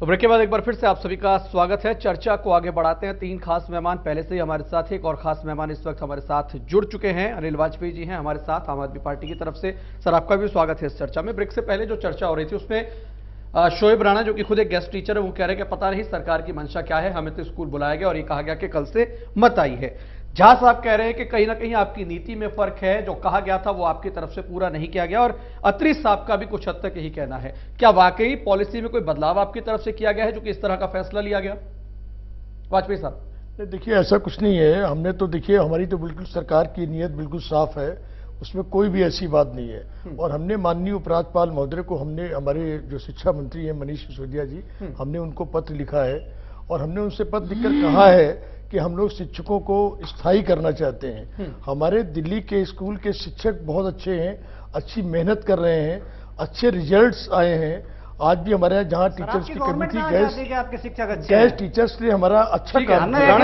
तो ब्रेक के बाद एक बार फिर से आप सभी का स्वागत है। चर्चा को आगे बढ़ाते हैं। तीन खास मेहमान पहले से ही हमारे साथ हैं। एक और खास मेहमान इस वक्त हमारे साथ जुड़ चुके हैं। अनिल वाजपेयी जी हैं हमारे साथ, आम आदमी पार्टी की तरफ से। सर, आपका भी स्वागत है इस चर्चा में। ब्रेक से पहले जो चर्चा हो रही थी उसमें शोएब राणा, जो कि खुद एक गेस्ट टीचर है, वो कह रहे हैं कि पता नहीं सरकार की मंशा क्या है, हमें तो स्कूल बुलाया गया और ये कहा गया कि कल से मत आई है। झा साहब कह रहे हैं कि कहीं ना कहीं आपकी नीति में फर्क है, जो कहा गया था वो आपकी तरफ से पूरा नहीं किया गया। और अत्री साहब का भी कुछ हद तक यही कहना है। क्या वाकई पॉलिसी में कोई बदलाव आपकी तरफ से किया गया है जो कि इस तरह का फैसला लिया गया? वाजपेयी साहब। देखिए, ऐसा कुछ नहीं है। हमने तो देखिए, हमारी तो बिल्कुल सरकार की नीयत बिल्कुल साफ है, उसमें कोई भी ऐसी बात नहीं है। और हमने माननीय उपराज्यपाल महोदय को, हमने हमारे जो शिक्षा मंत्री हैं मनीष सिसोदिया जी, हमने उनको पत्र लिखा है और हमने उनसे पत्र लिखकर कहा है कि हम लोग शिक्षकों को स्थायी करना चाहते हैं। हमारे दिल्ली के स्कूल के शिक्षक बहुत अच्छे हैं, अच्छी मेहनत कर रहे हैं, अच्छे रिजल्ट्स आए हैं। आज भी हमारे यहाँ जहाँ टीचर्स की कमी थी, गैस टीचर्स ने हमारा अच्छा काम किया।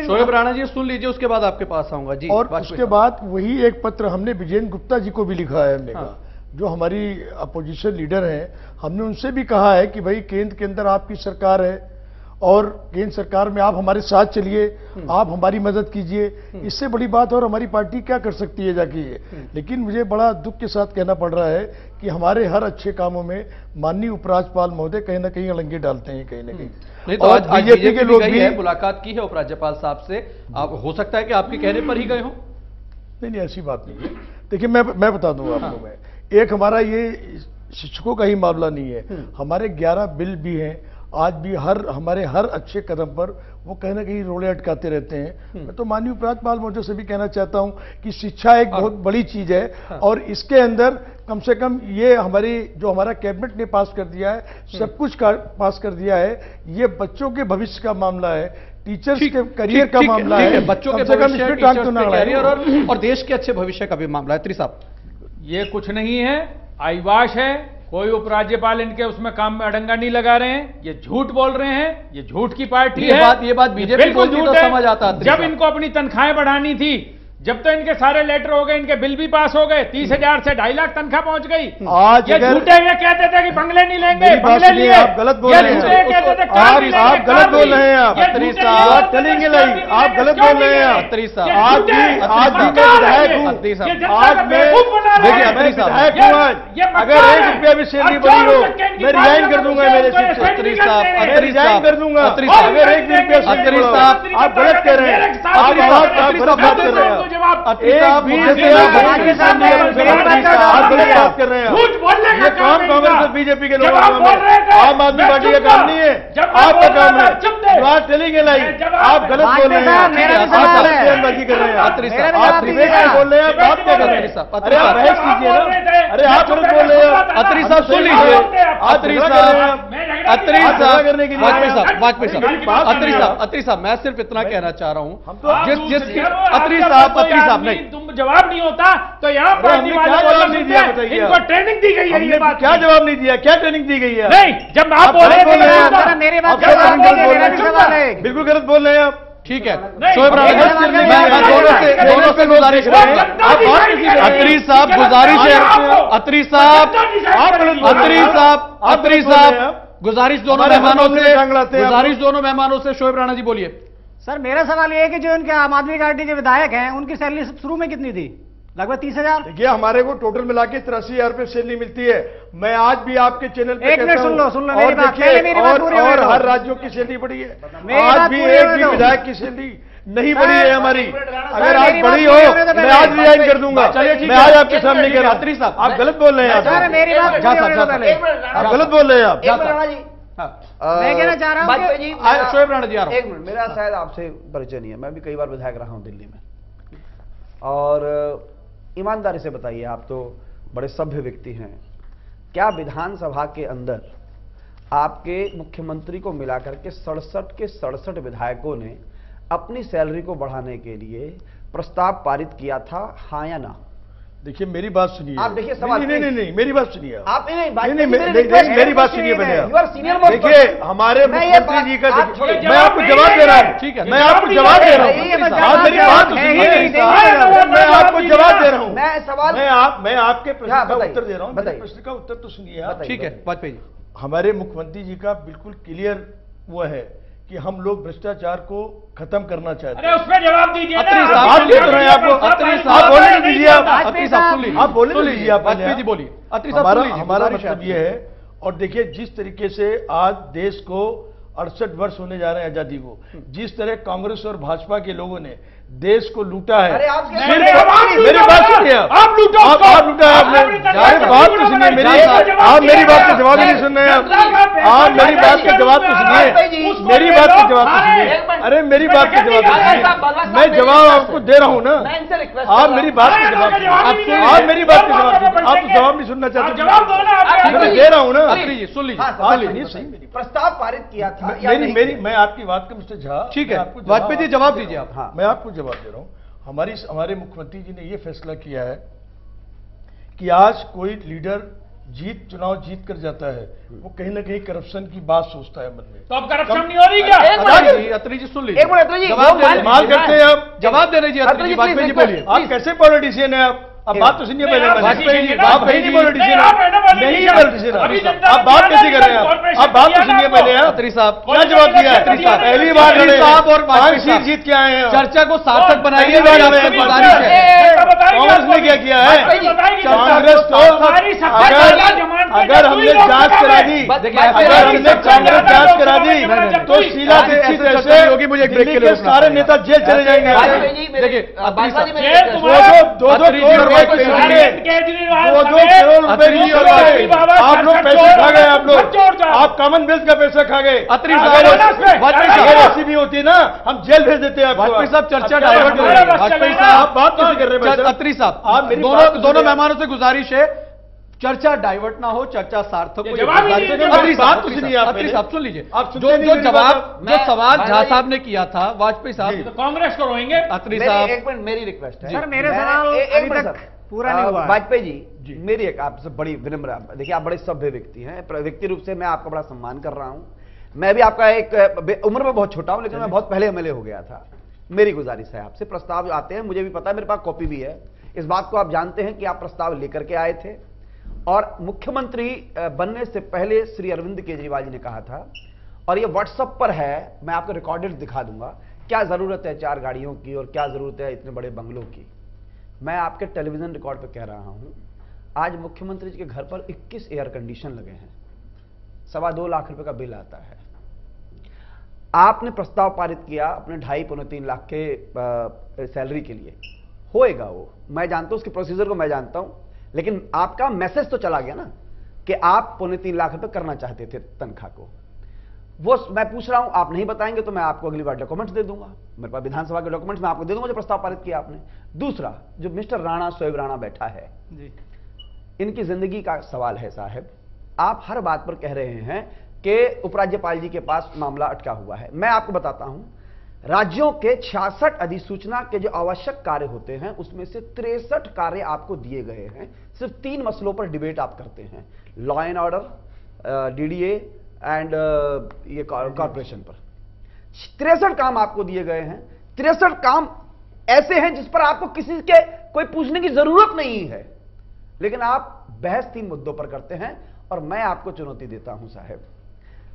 शोएब राणा जी सुन लीजिए, उसके बाद आपके पास आऊंगा जी। और उसके बाद वही एक पत्र हमने विजेंद्र गुप्ता जी को भी लिखा है। हमने कहा, जो हमारी अपोजिशन लीडर हैं, हमने उनसे भी कहा है कि भाई केंद्र के अंदर आपकी सरकार है और केंद्र सरकार में आप हमारे साथ चलिए, आप हमारी मदद कीजिए। इससे बड़ी बात और हमारी पार्टी क्या कर सकती है जाके ये। लेकिन मुझे बड़ा दुख के साथ कहना पड़ रहा है कि हमारे हर अच्छे कामों में माननीय उपराज्यपाल महोदय कहीं ना कहीं अलंगे डालते हैं, कहीं ना कहीं। नहीं तो आज बीजेपी के लोग भी मुलाकात की है उपराज्यपाल साहब से, आप हो सकता है कि आपके कहने पर ही गए हो। नहीं, ऐसी बात नहीं है। देखिए, मैं बता दूंगा आपको। मैं एक हमारा ये शिक्षकों का ही मामला नहीं है, हमारे 11 बिल भी हैं। आज भी हमारे हर अच्छे कदम पर वो कहीं ना कहीं रोड़े अटकाते रहते हैं। मैं तो माननीय उपराज्यपाल महोदय से भी कहना चाहता हूं कि शिक्षा एक बहुत बड़ी चीज है और इसके अंदर कम से कम ये हमारा कैबिनेट ने पास कर दिया है, सब कुछ पास कर दिया है। ये बच्चों के भविष्य का मामला है, टीचर्स के करियर का मामला है, बच्चों के भविष्य, टीचर्स के करियर और देश के अच्छे भविष्य का भी मामला है। त्री साहब, ये कुछ नहीं है, आईवाश है। कोई उपराज्यपाल इनके उसमें काम में अड़ंगा नहीं लगा रहे हैं। ये झूठ बोल रहे हैं, ये झूठ की पार्टी है। ये बात बीजेपी को तो समझ आता है। जब इनको अपनी तनख्वाहें बढ़ानी थी, जब तो इनके सारे लेटर हो गए, इनके बिल भी पास हो गए, 30,000 से 2.5 लाख तनख्वाह पहुंच गई। आज ये झूठे हुए कहते थे कि बंगले नहीं लेंगे, बंगले लिए। आप गलत बोल रहे हैं, आप गलत बोल रहे हैं। आप चलेंगे नहीं, आप गलत बोल रहे हैं। आज भी मैं विधायक हूँ, आज मैं विधायक हूँ। आज अगर 1 रुपया भी सैलरी बढ़ी हो, मैं रिजाइन कर दूंगा। मेरे रिजाइन कर दूंगा अगर 1 रुपया सैलरी। आप गलत कह रहे हैं, आप गलत बात कर रहे हैं। आप काम कांग्रेस और बीजेपी के लोगों का, आम आदमी पार्टी का काम नहीं है, आपका काम है। बात चलेंगे नहीं, आप गलत बोल रहे हैं, बयानबाजी कर रहे हैं, आप विवेक बोल रहे हैं, आप क्या कर रहे हैं? अरे आप बहस कीजिए ना। अरे आप गलत बोल रहे हैं। अत्री साहब सुन लीजिए, अत्री साहब, मैं सिर्फ इतना कहना चाह रहा हूं, जिस अत्री साहब नहीं, तुम जवाब नहीं होता तो यहाँ पार्टी वाले इनको ट्रेनिंग दी गई है। ये बात क्या जवाब नहीं दिया? क्या ट्रेनिंग दी गई है? नहीं, जब आप बोल रहे थे मेरे बात बिल्कुल गलत बोल रहे हैं आप। ठीक है, शोएब राणा दोनों से गुजारिश है। अत्री साहब गुजारिश है, अत्री साहब गुजारिश दोनों मेहमानों से। शोएब राणा जी बोलिए। सर, मेरा सवाल ये है कि जो इनके आम आदमी पार्टी के विधायक हैं, उनकी सैलरी शुरू में कितनी थी? लगभग 30,000। देखिए, हमारे को टोटल मिला के 83,000 रुपये सैलरी मिलती है। मैं आज भी आपके चैनल पे एक मिनट सुन लो मेरी बात। और हर राज्यों की सैलरी बढ़ी है। आज भी एक भी विधायक की सैलरी नहीं बढ़ी है हमारी। अगर आज बढ़ी हो, मैं आज रिजाइन कर दूंगा। मैं आज आपके सामने कह रहा हूं, आप गलत बोल रहे हैं। आप गलत बोल रहे हैं। आप मैं कहना चाह रहा हूं शोएब राणा जी, एक मिनट, मेरा शायद आपसे परिचय नहीं है। मैं भी कई बार विधायक रहा हूं दिल्ली में। और ईमानदारी से बताइए, आप तो बड़े सभ्य व्यक्ति हैं, क्या विधानसभा के अंदर आपके मुख्यमंत्री को मिलाकर के 67 के 67 विधायकों ने अपनी सैलरी को बढ़ाने के लिए प्रस्ताव पारित किया था, हाँ या ना? देखिए मेरी बात सुनिए। आप देखिए सवाल नहीं, मेरी बात सुनिए आप नहीं मेरी बात सुनिए पहले आप। You are senior most. देखिए हमारे मुख्यमंत्री जी का मैं आपको जवाब दे रहा हूँ। ठीक है, मैं आपको जवाब दे रहा हूँ। आप मेरी बात तो सुनिए। मैं आपको जवाब दे रहा हूँ। मैं सवाल मैं आपके प्रश्न का उत्तर दे रहा हूँ। बताइए। प्रश्न का उत्तर तो सुनिए आप। ठीक है वाजपेयी जी। हमारे मुख्यमंत्री जी का बिल्कुल क्लियर वो है कि हम लोग भ्रष्टाचार को खत्म करना चाहते हैं। अरे उस पर जवाब दीजिए अत्री ना। साहब, आप देख रहे हैं आपको। आप बोलने दीजिए आप। अत्री साहब सुन लीजिए, आप बोलने दीजिए आप। वाजपेयी जी बोलिए। अत्री साहब सुन लीजिए, हमारा गुजारिश है मतलब ये है, और देखिए जिस तरीके से आज देश को 68 वर्ष होने जा रहे हैं आजादी को, जिस तरह कांग्रेस और भाजपा के लोगों ने देश को लूटा है। अरे आप मेरी बात सुनिए। आप लूटो, आप लूटा है आपने। अरे बात तो सुनिए मेरी। आप मेरी बात का जवाब ही नहीं सुन रहे हैं आप मेरी बात का जवाब तो सुनिए। मेरी बात का जवाब तो सुनिए। अरे मेरी बात का जवाब तो सुनिए। मैं जवाब आपको दे रहा हूँ ना। आप मेरी बात का जवाब, आप मेरी बात का जवाब, आप तो जवाब नहीं सुनना चाहते। जवाब दो ना। मैं दे रहा हूँ ना। अत्री जी सुन लीजिए। हाँ, सही मेरी प्रस्ताव पारित किया था या नहीं मेरी किया? मैं आपकी बात का मिस्टर झा। ठीक है मैं आपको वाजपेयी जी जवाब दीजिए आप। हाँ मैं आपको जवाब दे रहा हूं। हमारे मुख्यमंत्री जी ने यह फैसला किया है कि आज कोई लीडर चुनाव जीत कर जाता है, वो कहीं ना कहीं करप्शन की बात सोचता है मन में। तो अब करप्शन नहीं हो रही क्या? अत्री जी सुन लीजिए। एक मिनट अत्री जी, जवाब दे इस्तेमाल करते हैं आप। जवाब दे दीजिए अत्री जी। वाजपेयी जी बोलिए। आप कैसे पॉलिटिशियन है आप? अब बात तो सुनिए पहले। वाजपेयी जी, आप नहीं पॉलिटिशियन नहीं है पॉलिटिशियन। अभी आप बात कैसे कर रहे हैं आप बात तो सुनिए पहले। अत्री साहब क्या जवाब दिया है? पहली बार अत्री साहब और पांच वाजपेयी सीट साहब जीत के आए हैं। चर्चा को सार्थक बनाइए। पहली बार आपसे हमें गुजारिश है। कांग्रेस ने क्या किया है? कांग्रेस तो अगर हमने जांच करा दी, अगर हमने कांग्रेस जांच करा दी तो शीला दीक्षित ऐसे योगी मुझे एक ब्रेक के लिए दिल्ली के रुकना सारे पड़ेगा। नेता जेल चले जाएंगे। देखिए अत्री साहब 2-2 करोड़ रुपए के लिए 2-2 करोड़ रुपए की आप लोग पैसे खा गए। आप लोग आप कॉमनवेल्थ का पैसा खा गए। अत्री अगर साहब वाजपेयी अगर साहब ऐसी भी होती ना, हम जेल भेज देते हैं आपको। वाजपेयी साहब चर्चा अब डाइवर्ट हो रही है। वाजपेयी साहब आप बात कैसे कर रहे हैं भाई साहब? अत्री साहब आप मेरी बात तो दोनों सुनिए। मेहमानों से गुजारिश है, चर्चा डाइवर्ट ना हो, चर्चा सार्थक हो। जवाब ही नहीं है। अत्री साहब बात तो सुनिए आप अत्री पहले। साहब सुन लीजिए। आप सुनते जो नहीं जो मेरी जवाब बात। जो सवाल झा भाई- साहब ने किया था वाजपेयी साहब, कांग्रेस को रोएंगे। अत्री साहब एक मिनट मेरी रिक्वेस्ट है सर, मेरे मैं- सवाल एक अभी मिनट तक सर। पूरा नहीं हुआ है। वाजपेयी जी, मेरी एक आपसे बड़ी विनम्र, देखिए आप बड़े सभ्य व्यक्ति हैं, व्यक्ति रूप से मैं आपका बड़ा सम्मान कर रहा हूं। मैं भी आपका एक उम्र में बहुत छोटा हूं, लेकिन मैं बहुत पहले एमएलए हो गया था। मेरी गुजारिश है आपसे, प्रस्ताव आते हैं, मुझे भी पता है, मेरे पास कॉपी भी है इस बात को। आप जानते हैं कि आप प्रस्ताव लेकर के आए थे और मुख्यमंत्री बनने से पहले श्री अरविंद केजरीवाल जी ने कहा था, और ये व्हाट्सएप पर है, मैं आपको रिकॉर्डेड दिखा दूंगा, क्या जरूरत है 4 गाड़ियों की और क्या जरूरत है इतने बड़े बंगलों की। मैं आपके टेलीविजन रिकॉर्ड पर कह रहा हूं, आज मुख्यमंत्री जी के घर पर 21 एयर कंडीशन लगे हैं, 2.25 लाख रुपए का बिल आता है। आपने प्रस्ताव पारित किया अपने 2.5-3 लाख के सैलरी के लिए, होएगा वो, मैं जानता हूं उसके प्रोसीजर को, मैं जानता हूं, लेकिन आपका मैसेज तो चला गया ना कि आप 2.25 लाख रुपए करना चाहते थे तनख्वाह को। वो मैं पूछ रहा हूं, आप नहीं बताएंगे तो मैं आपको अगली बार डॉक्यूमेंट्स दे दूंगा, मेरे पास विधानसभा के डॉक्यूमेंट्स मैं आपको दे दूंगा जो प्रस्ताव पारित किया आपने। दूसरा, जो मिस्टर राणा, शोएब राणा बैठा है जी, इनकी जिंदगी का सवाल है साहब। आप हर बात पर कह रहे हैं कि उपराज्यपाल जी के पास मामला अटका हुआ है। मैं आपको बताता हूं, राज्यों के 66 अधिसूचना के जो आवश्यक कार्य होते हैं उसमें से 63 कार्य आपको दिए गए हैं। सिर्फ 3 मसलों पर डिबेट आप करते हैं, law and order, DDA and ये कॉर्पोरेशन पर। 63 काम आपको दिए गए हैं। 63 काम ऐसे हैं जिस पर आपको किसी के कोई पूछने की जरूरत नहीं है, लेकिन आप बहस 3 मुद्दों पर करते हैं। और मैं आपको चुनौती देता हूं साहब,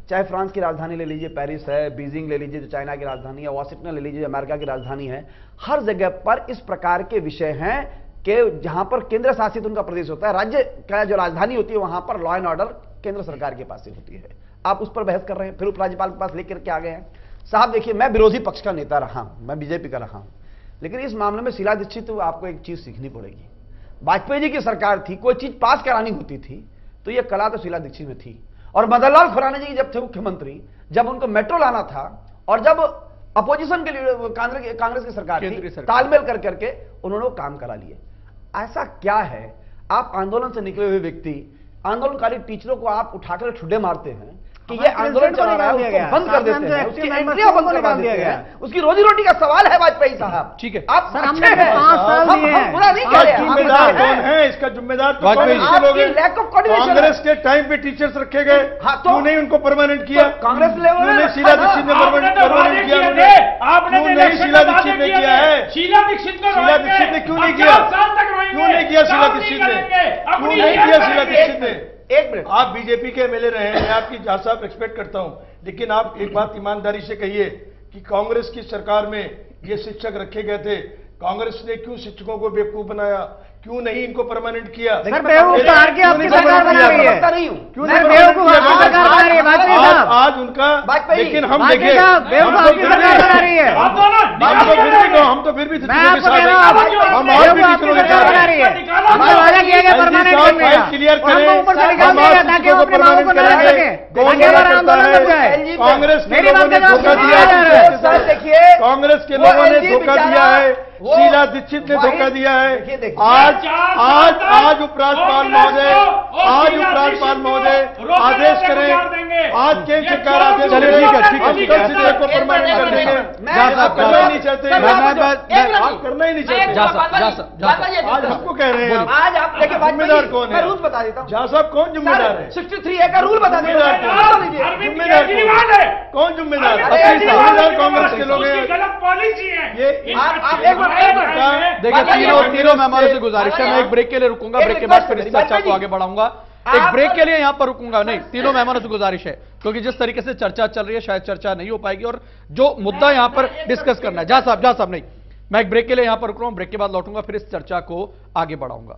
चाहे फ्रांस की राजधानी ले लीजिए, पेरिस है, बीजिंग ले लीजिए जो चाइना की राजधानी है, वॉशिंगटन ले लीजिए जो अमेरिका की राजधानी है, हर जगह पर इस प्रकार के विषय हैं कि जहां पर केंद्र शासित उनका प्रदेश होता है, राज्य का जो राजधानी होती है वहां पर लॉ एंड ऑर्डर केंद्र सरकार के पास ही होती है। आप उस पर बहस कर रहे हैं, फिर उपराज्यपाल के पास लेकर के आ गए हैं। साहब देखिए, मैं विरोधी पक्ष का नेता रहा हूं, मैं बीजेपी का रहा हूं, लेकिन इस मामले में शीला दीक्षित आपको एक चीज सीखनी पड़ेगी। वाजपेयी जी की सरकार थी, कोई चीज पास करानी होती थी तो यह कला तो शीला दीक्षित में थी। और मदन लाल खुराना जी जब थे मुख्यमंत्री, जब उनको मेट्रो लाना था और जब अपोजिशन के लिए कांग्रेस की सरकार थी, तालमेल कर करके उन्होंने वो काम करा लिए। ऐसा क्या है, आप आंदोलन से निकले हुए व्यक्ति, आंदोलनकारी टीचरों को आप उठाकर ठुड्डे मारते हैं, कि ये आंदोलन चला रहा है उसको बंद कर देते हैं, उसकी एंट्रियां बंद करवा देते हैं, उसकी रोजी रोटी का सवाल है वाजपेयी साहब। ठीक है, आप सर, अच्छे हमने हैं, 5 साल हम दिए हैं। बुरा नहीं कह रहे हैं, जिम्मेदार आप कौन है इसका? जिम्मेदार तो वाजपेयी कांग्रेस के लोग हैं। Lack of coordination. कांग्रेस के टाइम पे टीचर्स रखे गए, हाँ, तो क्यों नहीं उनको परमानेंट किया? कांग्रेस लेवल क्यों में नहीं शीला दीक्षित ने परमानेंट किया? आपने क्यों तो नहीं शीला दीक्षित ने किया है? शीला दीक्षित को शीला दीक्षित ने क्यों नहीं किया? क्यों नहीं किया शीला दीक्षित ने? क्यों नहीं किया शीला दीक्षित ने? एक मिनट, आप बीजेपी के एमएलए रहे हैं, मैं आपकी जहां साहब रिस्पेक्ट करता हूं, लेकिन आप एक बात ईमानदारी से कहिए कि कांग्रेस की सरकार में ये शिक्षक रखे गए थे, कांग्रेस ने क्यों शिक्षकों को बेवकूफ बनाया? क्यों नहीं इनको परमानेंट किया? सर बेवकूफ तो आर की आपकी सरकार बना रही है। नहीं हूं क्यों सर बेवकूफ आपकी सरकार बना रही है वाजपेयी साहब। आज उनका, वाजपेयी, लेकिन हम वाजपेयी देखिए, साहब, बेवकूफ आपकी सरकार बना रही है। आप दोनों हम तो फिर भी मैं आपको कह रहा हूँ, हम और भी बेवकूफ आपकी सरकार बना रही है। हमने वादा किया गया परमानेंट करने का, क्लियर करें, हमको ऊपर से निकाल देगा ताकि वो अपने मांगों को न रख सके, ताकि हमारा आंदोलन रुक जाए। कांग्रेस के मेरी लोगों बात ने का धोखा जवाब दिया दीजिए। है, देखिए कांग्रेस के वो लोगों ने एलजी धोखा बेचारा, दिया है, वो शीला दीक्षित ने धोखा दिया देखिए, है। देखिए। आज उपराज्यपाल महोदय, आज उपराज्यपाल महोदय आदेश करें, आज केंद्र सरकार आदेश चलिए, करें, ठीक है, ठीक है, हम ठीक है। कल से देखो परमानेंट कर देंगे। आप करना ही नहीं चाहते, आप करना ही नहीं चाहते। आज हमको कह रहे हैं, आज आप देखिए जिम्मेदार कौन है? मैं रूल बता देता हूँ। जहाँ साहब कौन जिम्मेदार है? 63A का रूल बता जिम्मेदार कौन? जिम्मेदार कौन जिम्मेदार? जिम्मेदार कांग्रेस के लोग हैं। गलत पॉलिसी है ये आप एक मिनट देखिए, तीनों मेहमानों से गुजारिश है, मैं एक ब्रेक के लिए रुकूंगा, ब्रेक के बाद फिर इस चर्चा को आगे बढ़ाऊंगा। एक ब्रेक के लिए यहां पर रुकूंगा नहीं, तीनों मेहमानों से गुजारिश है, क्योंकि जिस तरीके से चर्चा चल रही है शायद चर्चा नहीं हो पाएगी, और जो मुद्दा यहां पर डिस्कस करना है, जहां साहब नहीं, मैं एक ब्रेक के लिए यहां पर रुक रहा हूं, ब्रेक के बाद लौटूंगा, फिर इस चर्चा को आगे बढ़ाऊंगा।